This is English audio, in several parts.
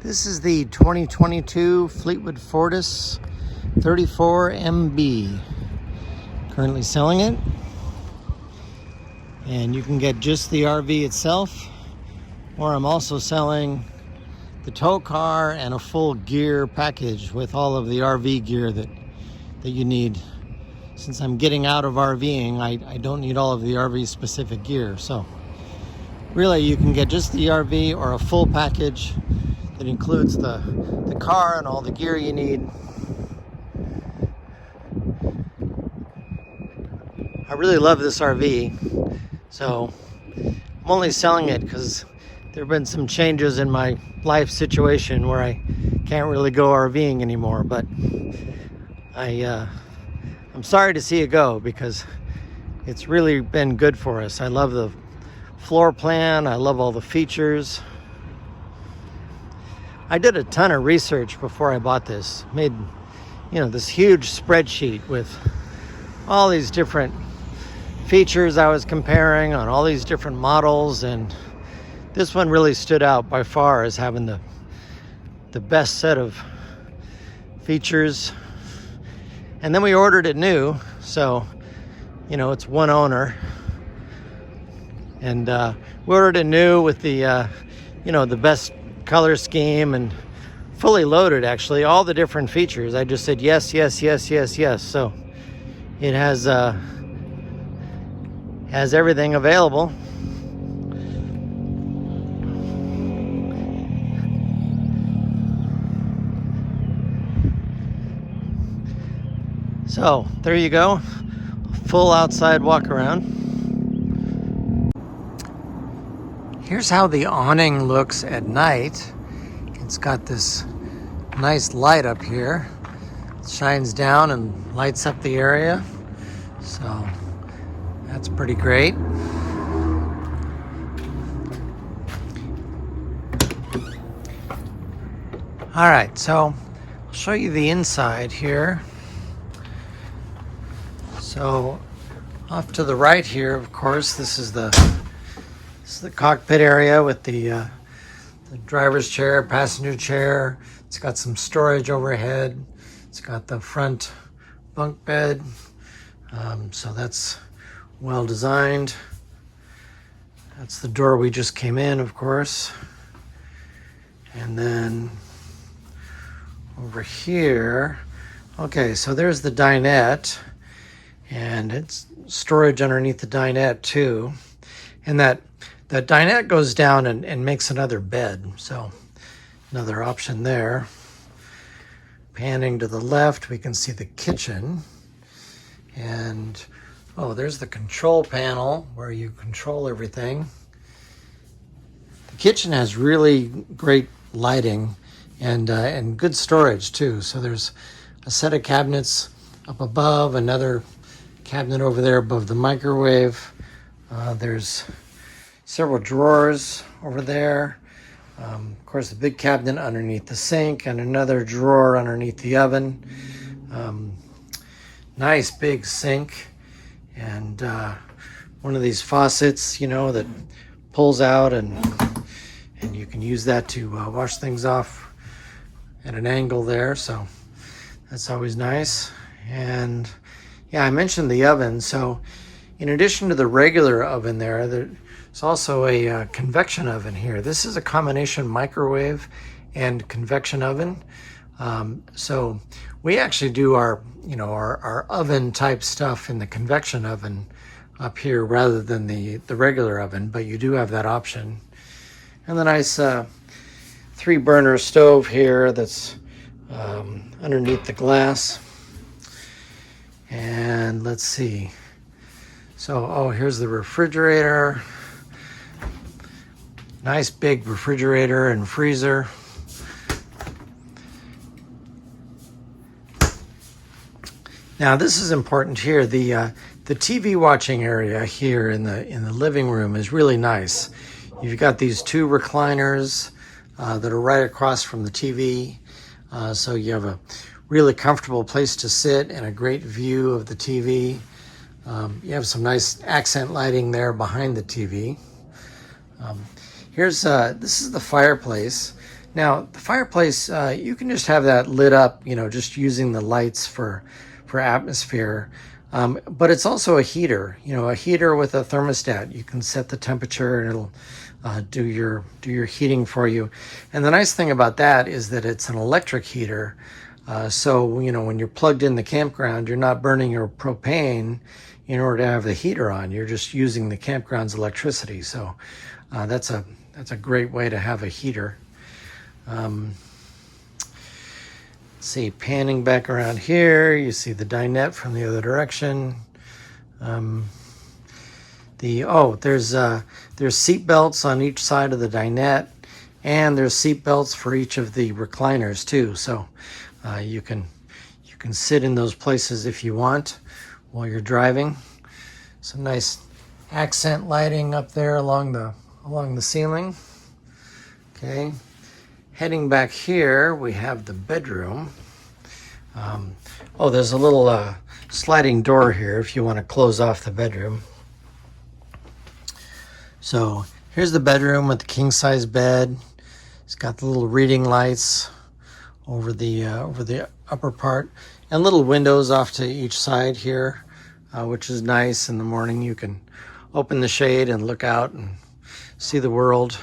This is the 2022 Fleetwood Fortis 34MB. Currently selling it. And you can get just the RV itself, or I'm also selling the tow car and a full gear package with all of the RV gear that you need. Since I'm getting out of RVing, I don't need all of the RV specific gear. So really you can get just the RV or a full package that includes the car and all the gear you need. I really love this RV, so I'm only selling it because there have been some changes in my life situation where I can't really go RVing anymore, but I'm sorry to see it go because it's really been good for us. I love the floor plan, I love all the features. I did a ton of research before I bought this. Made, this huge spreadsheet with all these different features I was comparing on all these different models, and this one really stood out by far as having the best set of features. And then we ordered it new, so it's one owner, and we ordered it new with the the best color scheme and fully loaded, actually, all the different features. I just said yes, yes, yes, yes, yes. So it has everything available. So there you go, full outside walk around. Here's how the awning looks at night. It's got this nice light up here. It shines down and lights up the area. So that's pretty great. All right, so I'll show you the inside here. So off to the right here, of course, this is the cockpit area with the driver's chair, passenger chair. It's got some storage overhead. It's got the front bunk bed. So that's well designed. That's the door we just came in, of course. And then over here, okay, so there's the dinette. And it's storage underneath the dinette too. And that dinette goes down and makes another bed. So another option there. Panning to the left, we can see the kitchen. And there's the control panel where you control everything. The kitchen has really great lighting and good storage too. So there's a set of cabinets up above, another cabinet over there above the microwave. There's several drawers over there. Of course, a big cabinet underneath the sink and another drawer underneath the oven. Nice big sink, and one of these faucets, that pulls out, and you can use that to wash things off at an angle there. So that's always nice. And yeah, I mentioned the oven. So in addition to the regular oven there's also a convection oven here. This is a combination microwave and convection oven. So we actually do our oven type stuff in the convection oven up here rather than the regular oven, but you do have that option. And the nice 3-burner stove here that's underneath the glass. And let's see. So, here's the refrigerator. Nice big refrigerator and freezer. Now, this is important here. The TV watching area here in the living room is really nice. You've got these 2 recliners that are right across from the TV. So you have a really comfortable place to sit and a great view of the TV. You have some nice accent lighting there behind the TV. This is the fireplace. Now, the fireplace, you can just have that lit up, just using the lights for atmosphere. But it's also a heater, a heater with a thermostat. You can set the temperature and it'll do your heating for you. And the nice thing about that is that it's an electric heater. So, when you're plugged in the campground, you're not burning your propane in order to have the heater on. You're just using the campground's electricity. So that's a great way to have a heater. See, panning back around here, you see the dinette from the other direction. There's seat belts on each side of the dinette, and there's seat belts for each of the recliners too. So you can sit in those places if you want while you're driving. Some nice accent lighting up there along the ceiling. Okay. Heading back here, we have the bedroom. There's a little sliding door here if you want to close off the bedroom. So here's the bedroom with the king-size bed. It's got the little reading lights over the upper part, and little windows off to each side here, which is nice. In the morning, you can open the shade and look out and see the world.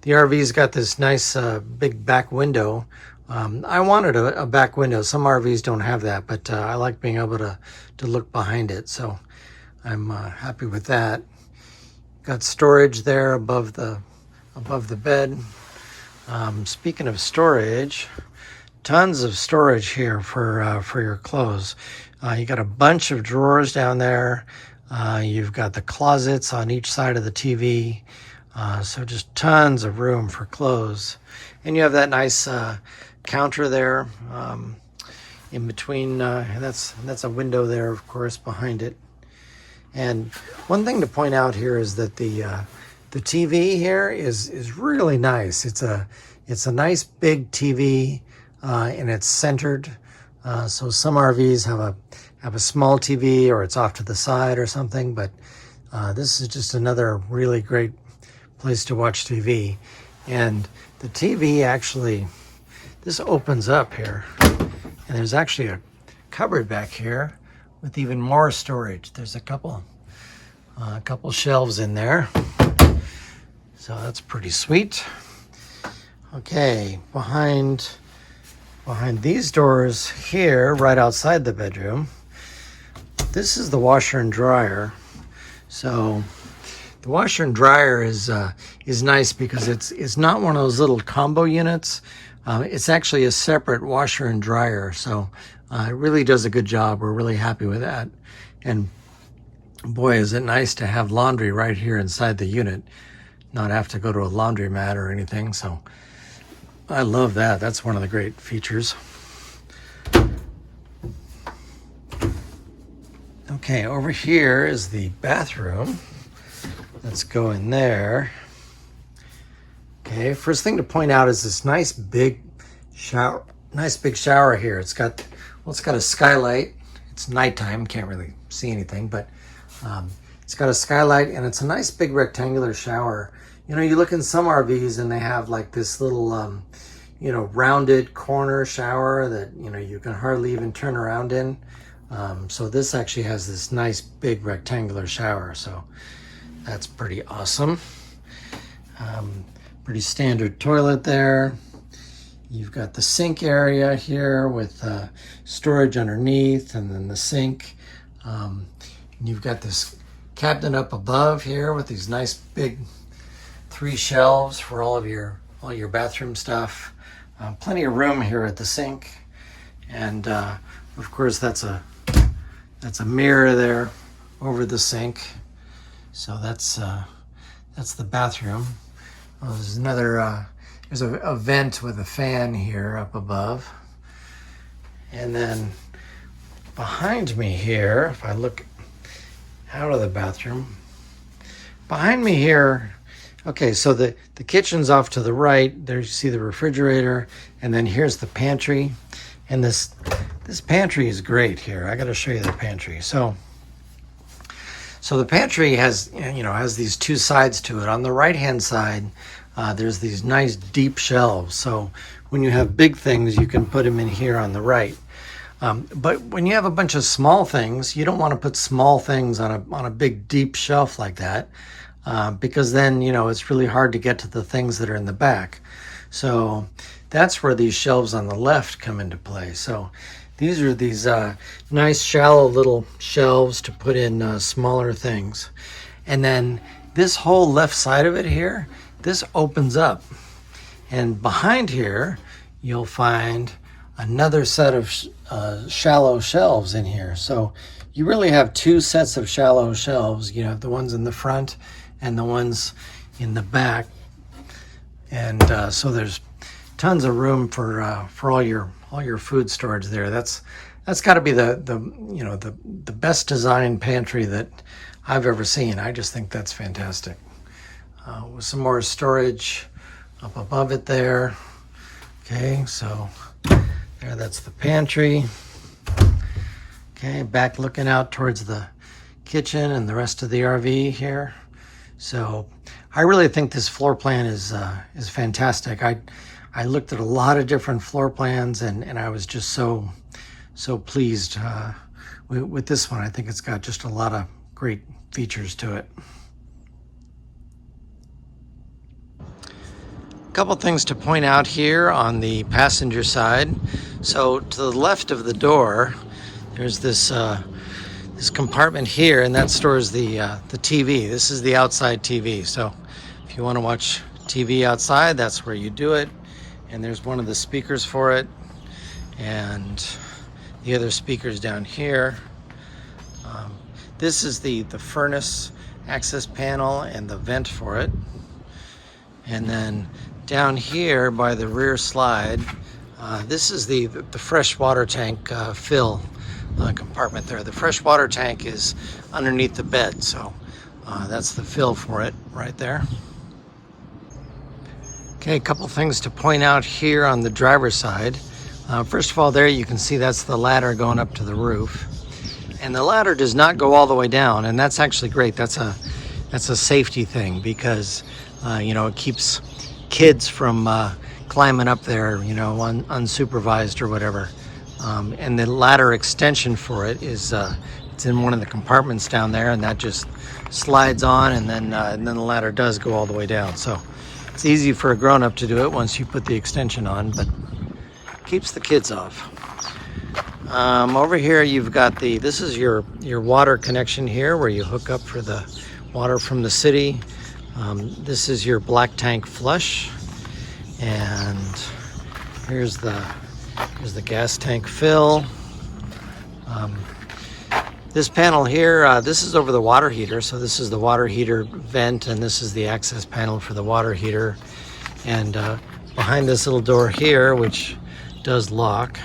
The RV's got this nice big back window. I wanted a back window. Some RVs don't have that, but I like being able to look behind it. So I'm happy with that. Got storage there above the bed. Speaking of storage, tons of storage here for your clothes. You got a bunch of drawers down there. You've got the closets on each side of the TV. So just tons of room for clothes. And you have that nice counter there in between. That's a window there, of course, behind it. And one thing to point out here is that the TV here is really nice. It's a nice big TV, and it's centered. So some RVs have a small TV, or it's off to the side or something. But this is just another really great place to watch TV. And the TV actually, this opens up here, and there's actually a cupboard back here with even more storage. There's a couple shelves in there, so that's pretty sweet. Okay, behind these doors here, right outside the bedroom, this is the washer and dryer. So the washer and dryer is nice because it's not one of those little combo units. It's actually a separate washer and dryer. So it really does a good job. We're really happy with that. And boy, is it nice to have laundry right here inside the unit, not have to go to a laundromat or anything. So I love that. That's one of the great features. Okay, over here is the bathroom. Let's go in there. Okay, first thing to point out is this nice big shower here. It's got a skylight. It's nighttime, can't really see anything, but it's got a skylight, and it's a nice big rectangular shower. You look in some RVs and they have like this little rounded corner shower that you can hardly even turn around in. So this actually has this nice big rectangular shower, so that's pretty awesome. Pretty standard toilet there. You've got the sink area here with storage underneath, and then the sink. And you've got this cabinet up above here with these nice big 3 shelves for all your bathroom stuff. Plenty of room here at the sink, and of course that's a mirror there over the sink. So that's the bathroom. There's another there's a vent with a fan here up above, and then behind me here, if I look out of the bathroom, behind me here. Okay, so the kitchen's off to the right. There you see the refrigerator, and then here's the pantry. And this pantry is great here. I got to show you the pantry. So the pantry has these 2 sides to it. On the right-hand side, there's these nice deep shelves. So when you have big things, you can put them in here on the right. But when you have a bunch of small things, you don't want to put small things on a big deep shelf like that, because then, you know, it's really hard to get to the things that are in the back. So that's where these shelves on the left come into play. So these are these nice shallow little shelves to put in smaller things. And then this whole left side of it here, this opens up. And behind here, you'll find another set of shallow shelves in here. So you really have two sets of shallow shelves. You have the ones in the front and the ones in the back. And so there's tons of room for all your food storage there. That's got to be the best designed pantry that I've ever seen. I just think that's fantastic. With some more storage up above it there. Okay, so there, that's the pantry. Okay, back looking out towards the kitchen and the rest of the RV here. So I really think this floor plan is fantastic. I looked at a lot of different floor plans and I was just so pleased with this one. I think it's got just a lot of great features to it. A couple things to point out here on the passenger side. So to the left of the door, there's this compartment here, and that stores the TV. This is the outside TV. So if you want to watch TV outside, that's where you do it. And there's one of the speakers for it, and the other speakers down here. This is the furnace access panel and the vent for it. And then down here by the rear slide, this is the fresh water tank fill compartment there. The fresh water tank is underneath the bed, so that's the fill for it right there. Okay, a couple things to point out here on the driver's side. First of all, there you can see that's the ladder going up to the roof. And the ladder does not go all the way down, and that's actually great. That's a safety thing because you know, it keeps kids from climbing up there, you know, unsupervised or whatever. And the ladder extension for it is it's in one of the compartments down there, and that just slides on, and then the ladder does go all the way down. So it's easy for a grown-up to do it once you put the extension on, but keeps the kids off. Over here you've got this is your water connection here where you hook up for the water from the city. This is your black tank flush, and here's the gas tank fill. This panel here, this is over the water heater, so this is the water heater vent, and this is the access panel for the water heater. And behind this little door here, which does lock,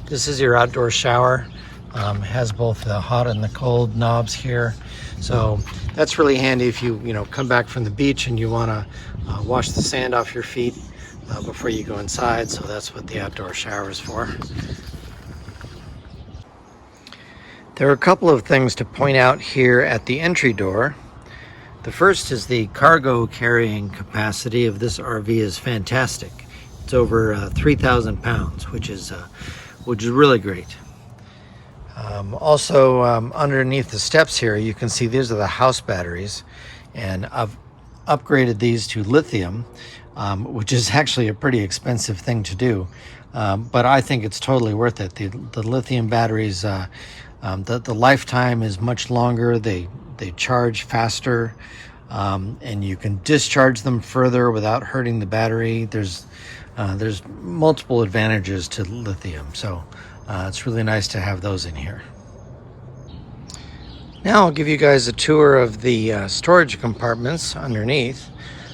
this is your outdoor shower. Has both the hot and the cold knobs here, so that's really handy if you come back from the beach and you want to wash the sand off your feet before you go inside. So that's what the outdoor shower is for. There are a couple of things to point out here at the entry door. The first is the cargo carrying capacity of this RV is fantastic. It's over 3,000 pounds, which is really great. Also, underneath the steps here, you can see these are the house batteries, and I've upgraded these to lithium, which is actually a pretty expensive thing to do, but I think it's totally worth it. The lithium batteries, the lifetime is much longer. They charge faster, and you can discharge them further without hurting the battery. There's multiple advantages to lithium, so it's really nice to have those in here. Now I'll give you guys a tour of the storage compartments underneath.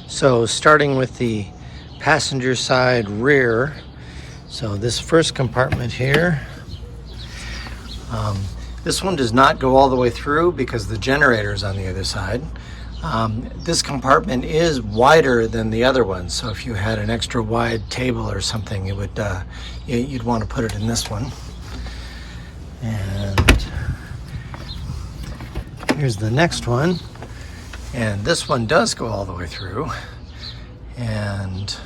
So starting with the passenger side rear, so this first compartment here, this one does not go all the way through because the generator is on the other side. This compartment is wider than the other one, so if you had an extra wide table or something, it would you'd want to put it in this one. And here's the next one, and this one does go all the way through, and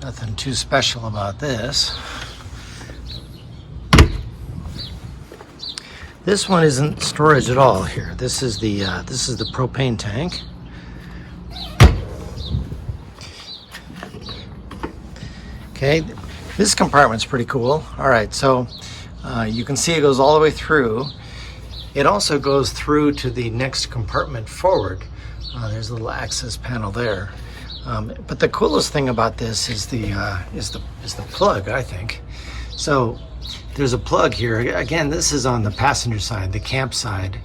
nothing too special about this. This one isn't storage at all here. This is the propane tank. Okay, this compartment's pretty cool. All right, so you can see it goes all the way through. It also goes through to the next compartment forward. There's a little access panel there. But the coolest thing about this is the plug, I think. So there's a plug here. Again, this is on the passenger side, the camp side,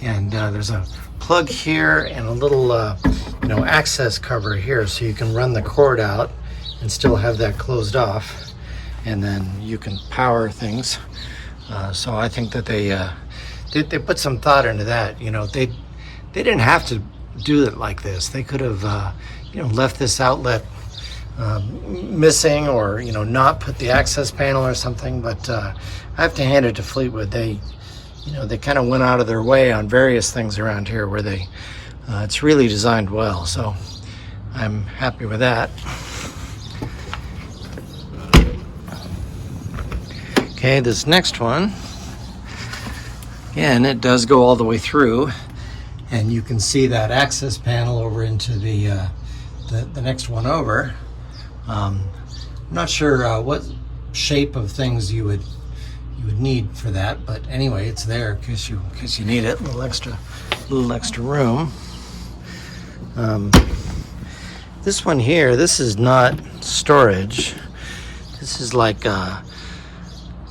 and there's a plug here and a little access cover here, so you can run the cord out and still have that closed off, and then you can power things. So I think that they put some thought into that. They didn't have to do it like this. They could have left this outlet missing, or not put the access panel or something. But I have to hand it to Fleetwood. They kind of went out of their way on various things around here where it's really designed well. So I'm happy with that. Okay, this next one, again, it does go all the way through, and you can see that access panel over into the next one over. I'm not sure what shape of things you would need for that, but anyway, it's there in case you need it. A little extra room. This one here, this is not storage. This is like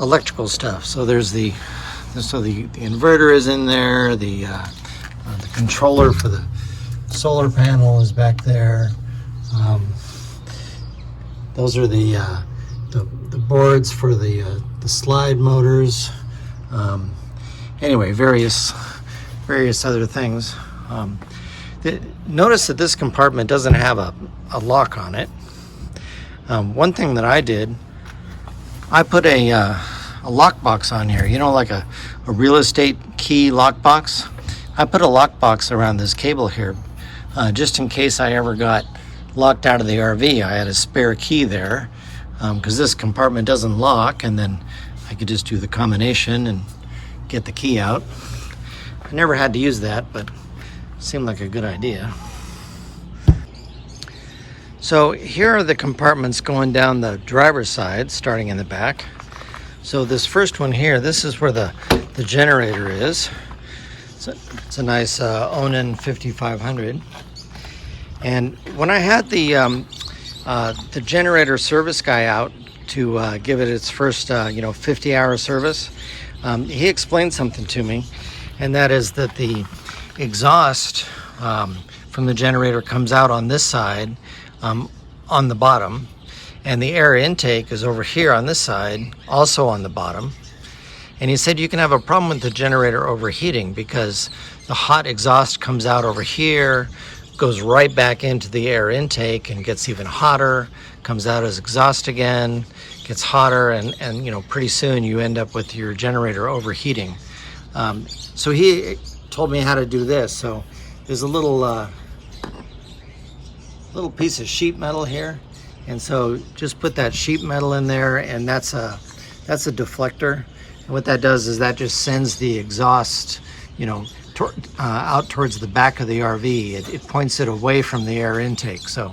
electrical stuff. So there's the inverter is in there. The controller for the solar panel is back there. Those are the boards for the slide motors. Anyway, various other things. Notice that this compartment doesn't have a lock on it. One thing that I did, I put a lockbox on here, like a real estate key lockbox. I put a lockbox around this cable here, just in case I ever got locked out of the RV. I had a spare key there, because this compartment doesn't lock, and then I could just do the combination and get the key out. I never had to use that, but it seemed like a good idea. So here are the compartments going down the driver's side, starting in the back. So this first one here, this is where the generator is. It's a nice Onan 5500. And when I had the generator service guy out to give it its first 50-hour service, he explained something to me, and that is that the exhaust from the generator comes out on this side, on the bottom, and the air intake is over here on this side, also on the bottom. And he said you can have a problem with the generator overheating because the hot exhaust comes out over here, goes right back into the air intake and gets even hotter, comes out as exhaust again, gets hotter, and pretty soon you end up with your generator overheating. So he told me how to do this. So there's a little piece of sheet metal here, and so just put that sheet metal in there, and that's a deflector. And what that does is that just sends the exhaust out towards the back of the RV. It points it away from the air intake. So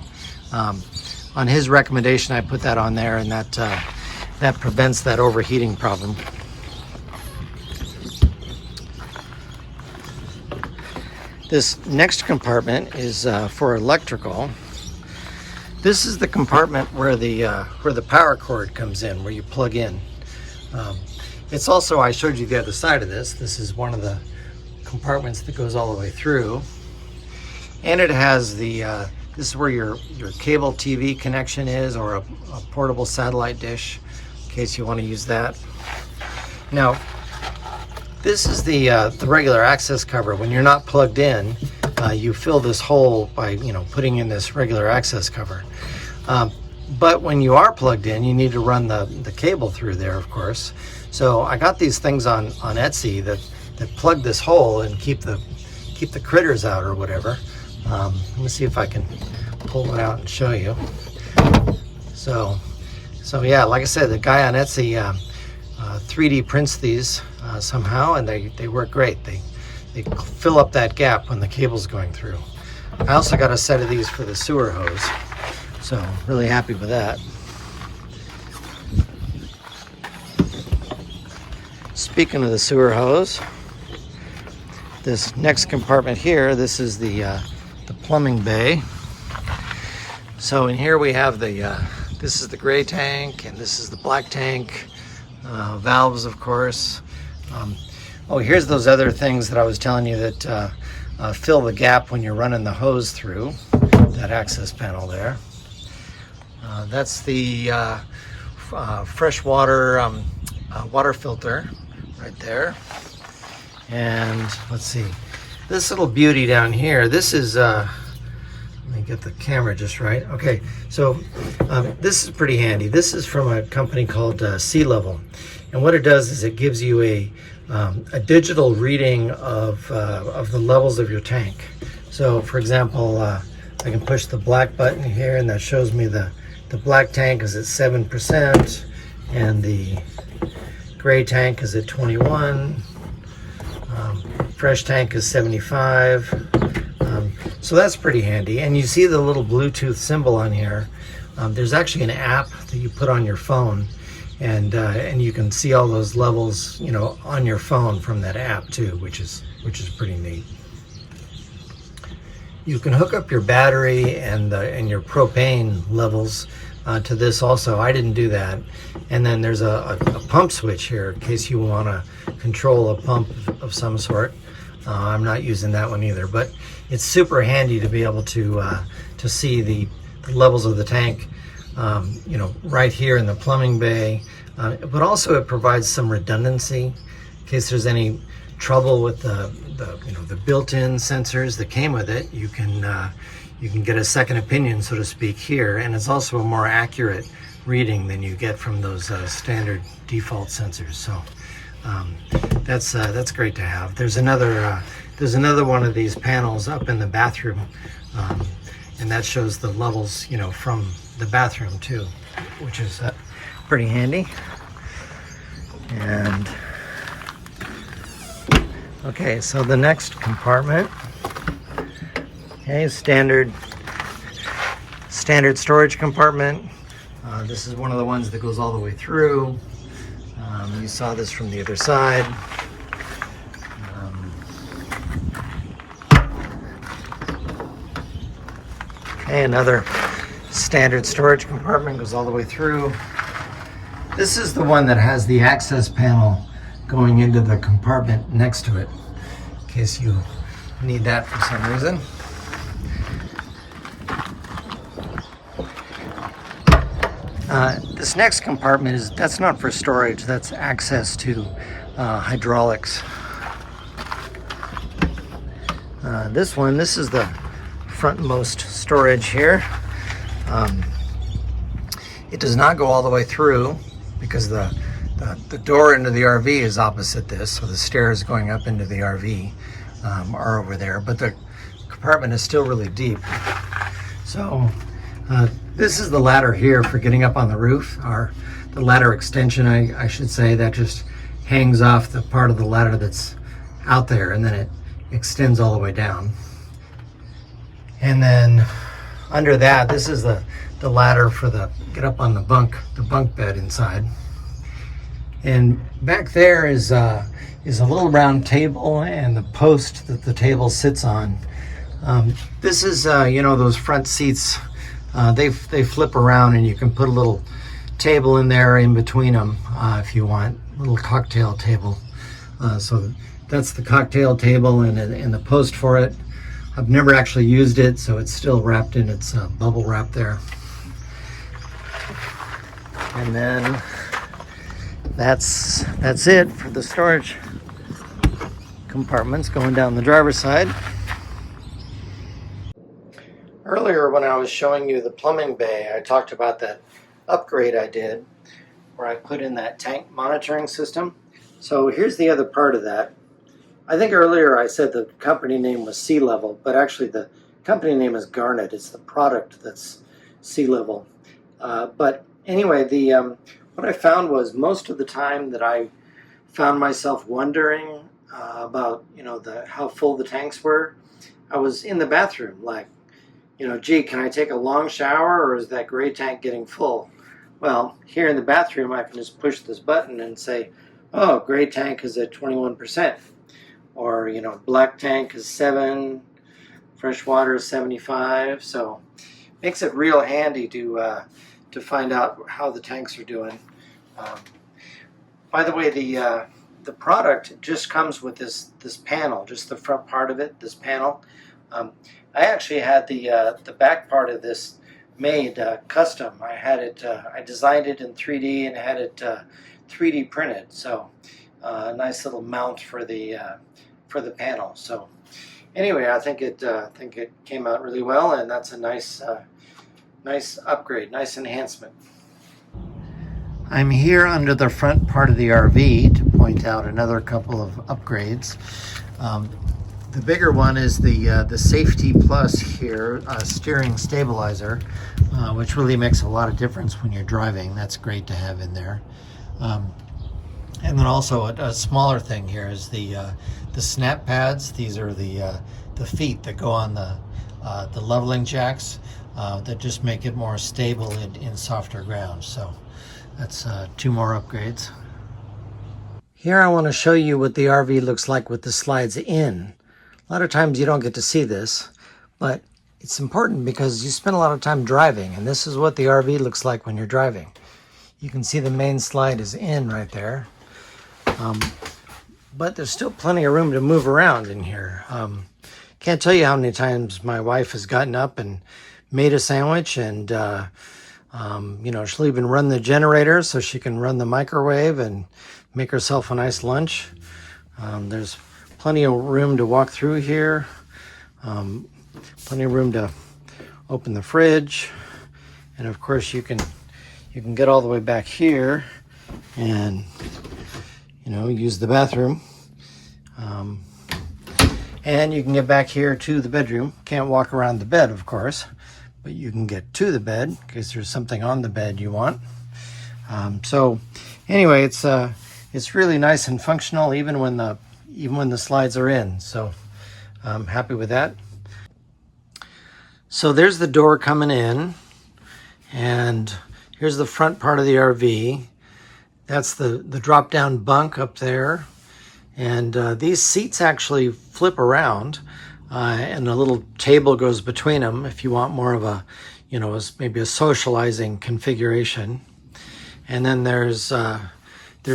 on his recommendation, I put that on there, and that prevents that overheating problem. This next compartment is for electrical. This is the compartment where the power cord comes in, where you plug in. It's also, I showed you the other side of this. This is one of the compartments that goes all the way through, and it has this is where your cable TV connection is, or a portable satellite dish, in case you want to use that. Now, this is the regular access cover. When you're not plugged in, you fill this hole by putting in this regular access cover. But when you are plugged in, you need to run the cable through there, of course. So I got these things on Etsy that plug this hole and keep the critters out or whatever. Let me see if I can pull one out and show you. So yeah, like I said, the guy on Etsy 3D prints these somehow, and they work great. They fill up that gap when the cable's going through. I also got a set of these for the sewer hose, so really happy with that. Speaking of the sewer hose, this next compartment here, this is the plumbing bay. So in here we have this is the gray tank, and this is the black tank. Valves, of course. Oh, here's those other things that I was telling you that fill the gap when you're running the hose through that access panel there. That's the freshwater water filter right there. And let's see, this little beauty down here, this is let me get the camera just right. Okay, so this is pretty handy. This is from a company called Sea Level, and what it does is it gives you a digital reading of the levels of your tank. So for example, I can push the black button here, and that shows me the black tank is at 7%, and the gray tank is at 21. Fresh tank is 75. So that's pretty handy. And you see the little Bluetooth symbol on here. There's actually an app that you put on your phone, and you can see all those levels, you know, on your phone from that app too, which is pretty neat. You can hook up your battery and your propane levels to this also. I didn't do that. And then there's a pump switch here in case you want to control a pump of some sort. I'm not using that one either, but it's super handy to be able to see the levels of the tank, you know, right here in the plumbing bay. But also it provides some redundancy in case there's any trouble with the built-in sensors that came with it. You can get a second opinion, so to speak, here, and it's also a more accurate reading than you get from those standard default sensors. So that's great to have. There's another one of these panels up in the bathroom, and that shows the levels, you know, from the bathroom too, which is pretty handy. And okay, so the next compartment, okay, standard storage compartment. This is one of the ones that goes all the way through. You saw this from the other side. Okay, another standard storage compartment goes all the way through. This is the one that has the access panel going into the compartment next to it, in case you need that for some reason. This next compartment that's not for storage, that's access to hydraulics. This is the frontmost storage here. It does not go all the way through because the door into the RV is opposite this, so the stairs going up into the RV are over there, but the compartment is still really deep. So this is the ladder here for getting up on the roof, or the ladder extension, I should say, that just hangs off the part of the ladder that's out there, and then it extends all the way down. And then under that, this is the ladder for get up on the bunk bed inside. And back there is a little round table and the post that the table sits on. This is you know, those front seats, they flip around, and you can put a little table in there in between them if you want, a little cocktail table. So that's the cocktail table and the post for it. I've never actually used it, so it's still wrapped in its bubble wrap there. And then that's it for the storage compartments going down the driver's side. Earlier when I was showing you the plumbing bay, I talked about that upgrade I did where I put in that tank monitoring system. So here's the other part of that. I think earlier I said the company name was Sea Level, but actually the company name is Garnet. It's the product that's sea level. But anyway, what I found was most of the time that I found myself wondering about how full the tanks were, I was in the bathroom, like, gee, can I take a long shower, or is that gray tank getting full? Well, here in the bathroom, I can just push this button and say, oh, gray tank is at 21%, or black tank is 7, fresh water is 75. So makes it real handy to find out how the tanks are doing. By the way, the product just comes with this panel, just the front part of it, this panel. I actually had the back part of this made custom. I had it, I designed it in 3D and had it 3D printed. So a nice little mount for the panel. So anyway, I think it came out really well, and that's a nice upgrade, nice enhancement. I'm here under the front part of the RV to point out another couple of upgrades. The bigger one is the Safety Plus here, steering stabilizer, which really makes a lot of difference when you're driving. That's great to have in there. And then also a smaller thing here is the snap pads. These are the feet that go on the leveling jacks that just make it more stable in softer ground. So that's 2 more upgrades. Here I want to show you what the RV looks like with the slides in. A lot of times you don't get to see this, but it's important because you spend a lot of time driving, and this is what the RV looks like when you're driving. You can see the main slide is in right there, but there's still plenty of room to move around in here. Can't tell you how many times my wife has gotten up and made a sandwich, and she'll even run the generator so she can run the microwave and make herself a nice lunch. There's plenty of room to walk through here. Plenty of room to open the fridge, and of course you can get all the way back here and use the bathroom. And you can get back here to the bedroom. Can't walk around the bed, of course, but you can get to the bed in case there's something on the bed you want. So anyway, it's really nice and functional even when the slides are in. So I'm happy with that. So there's the door coming in, and here's the front part of the RV. That's the drop down bunk up there. And these seats actually flip around, and a little table goes between them if you want more of a, maybe a socializing configuration. And then there's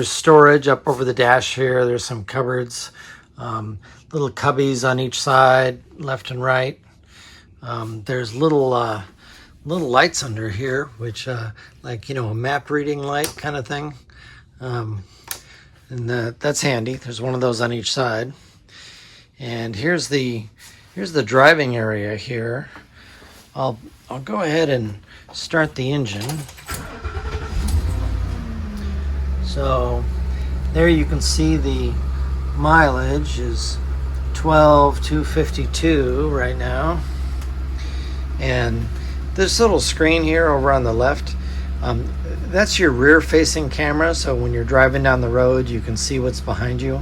storage up over the dash here. There's some cupboards, little cubbies on each side, left and right. There's little lights under here, which like a map reading light kind of thing. And that's handy. There's one of those on each side. And here's the driving area here. I'll go ahead and start the engine. So there you can see the mileage is 12,252 right now. And this little screen here over on the left, that's your rear facing camera, so when you're driving down the road you can see what's behind you.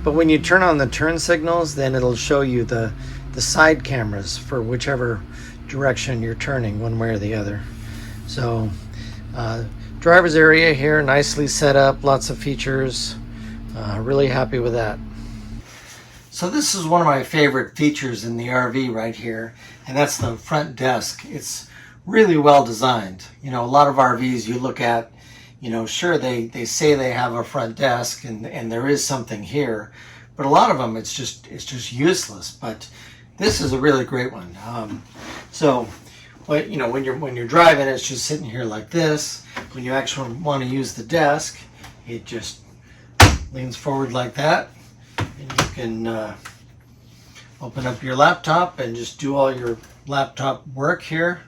But when you turn on the turn signals, then it'll show you the side cameras for whichever direction you're turning, one way or the other. So driver's area here, nicely set up, lots of features. Really happy with that. So this is one of my favorite features in the RV right here, and that's the front desk. It's really well designed. A lot of RVs you look at, sure, they say they have a front desk and there is something here, but a lot of them it's just useless. But this is a really great one. So when you're driving, it's just sitting here like this. When you actually want to use the desk, it just leans forward like that, and you can open up your laptop and just do all your laptop work here.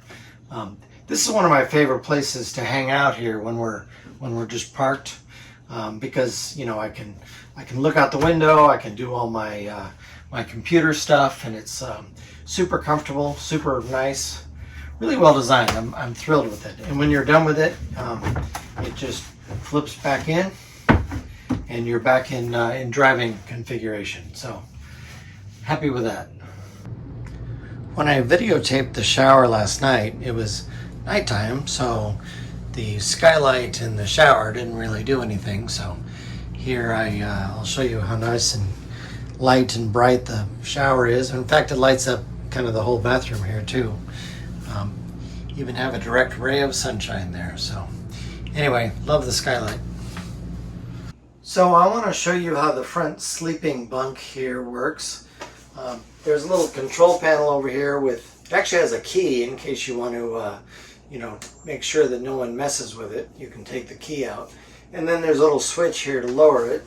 This is one of my favorite places to hang out here when we're just parked, because I can look out the window, I can do all my my computer stuff, and it's super comfortable, super nice, really well designed. I'm thrilled with it. And when you're done with it, it just flips back in, and you're back in driving configuration. So happy with that. When I videotaped the shower last night, it was nighttime, so the skylight in the shower didn't really do anything. So here I'll show you how nice and light and bright the shower is. In fact, it lights up kind of the whole bathroom here too. Even have a direct ray of sunshine there. So anyway, love the skylight. So I want to show you how the front sleeping bunk here works. There's a little control panel over here with, it actually has a key in case you want to make sure that no one messes with it. You can take the key out. And then there's a little switch here to lower it.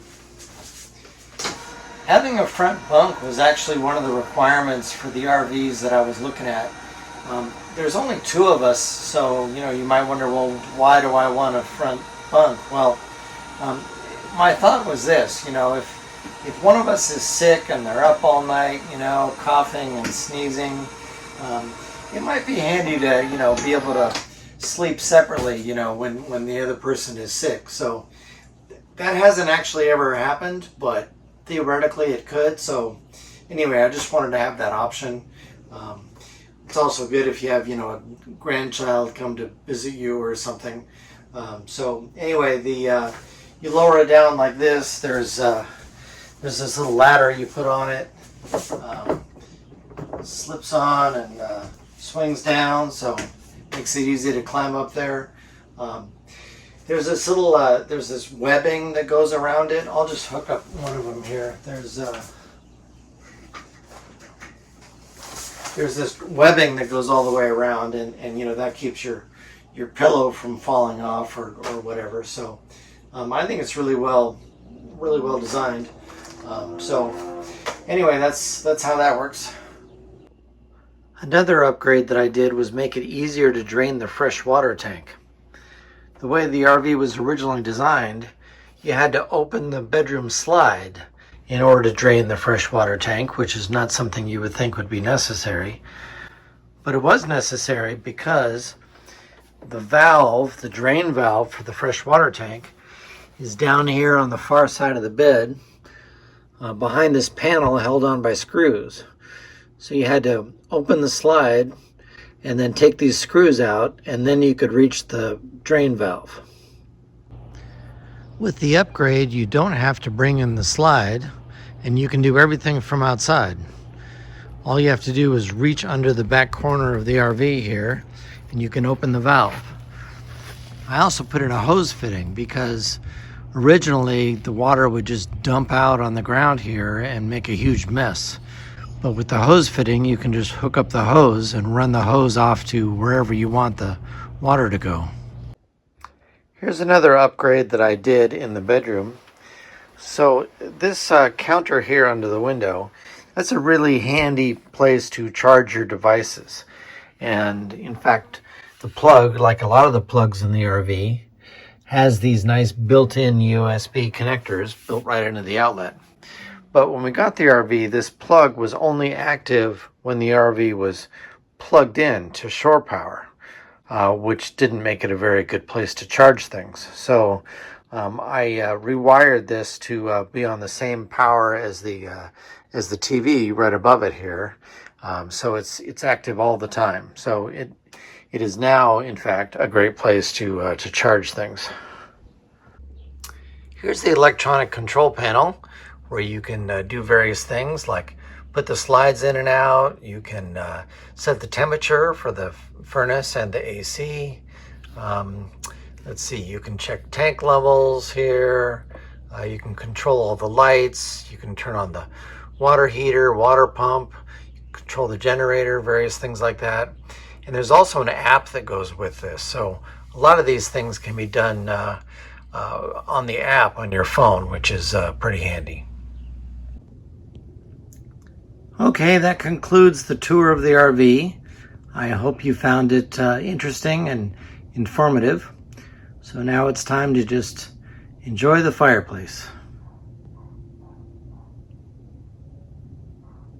Having a front bunk was actually one of the requirements for the RVs that I was looking at. There's only 2 of us, so you might wonder, well, why do I want a front bunk? Well, my thought was this, if one of us is sick and they're up all night, coughing and sneezing, it might be handy to, be able to sleep separately, when the other person is sick. So that hasn't actually ever happened, but theoretically it could. So anyway, I just wanted to have that option. It's also good if you have, a grandchild come to visit you or something. So anyway, you lower it down like this. There's this little ladder you put on it. Slips on and swings down, so makes it easy to climb up there. There's this little there's this webbing that goes around it. I'll just hook up one of them here. There's this webbing that goes all the way around, and that keeps your pillow from falling off or whatever. So I think it's really well designed. So anyway, that's how that works. Another upgrade that I did was make it easier to drain the fresh water tank. The way the RV was originally designed, you had to open the bedroom slide in order to drain the freshwater tank, which is not something you would think would be necessary. But it was necessary because the drain valve for the freshwater tank, is down here on the far side of the bed, behind this panel held on by screws. So you had to open the slide and then take these screws out, and then you could reach the drain valve. With the upgrade, you don't have to bring in the slide, and you can do everything from outside. All you have to do is reach under the back corner of the RV here, and you can open the valve. I also put in a hose fitting because originally the water would just dump out on the ground here and make a huge mess. But with the hose fitting, you can just hook up the hose and run the hose off to wherever you want the water to go. Here's another upgrade that I did in the bedroom. So this counter here under the window, that's a really handy place to charge your devices. And in fact, the plug, like a lot of the plugs in the RV, has these nice built-in USB connectors built right into the outlet. But when we got the RV, this plug was only active when the RV was plugged in to shore power, which didn't make it a very good place to charge things. So I rewired this to be on the same power as the TV right above it here. So it's active all the time. So it is now, in fact, a great place to charge things. Here's the electronic control panel, where you can do various things like put the slides in and out. You can set the temperature for the furnace and the AC. Let's see, you can check tank levels here. You can control all the lights. You can turn on the water heater, water pump, control the generator, various things like that. And there's also an app that goes with this. So a lot of these things can be done on the app on your phone, which is pretty handy. Okay, that concludes the tour of the RV. I hope you found it interesting and informative. So now it's time to just enjoy the fireplace.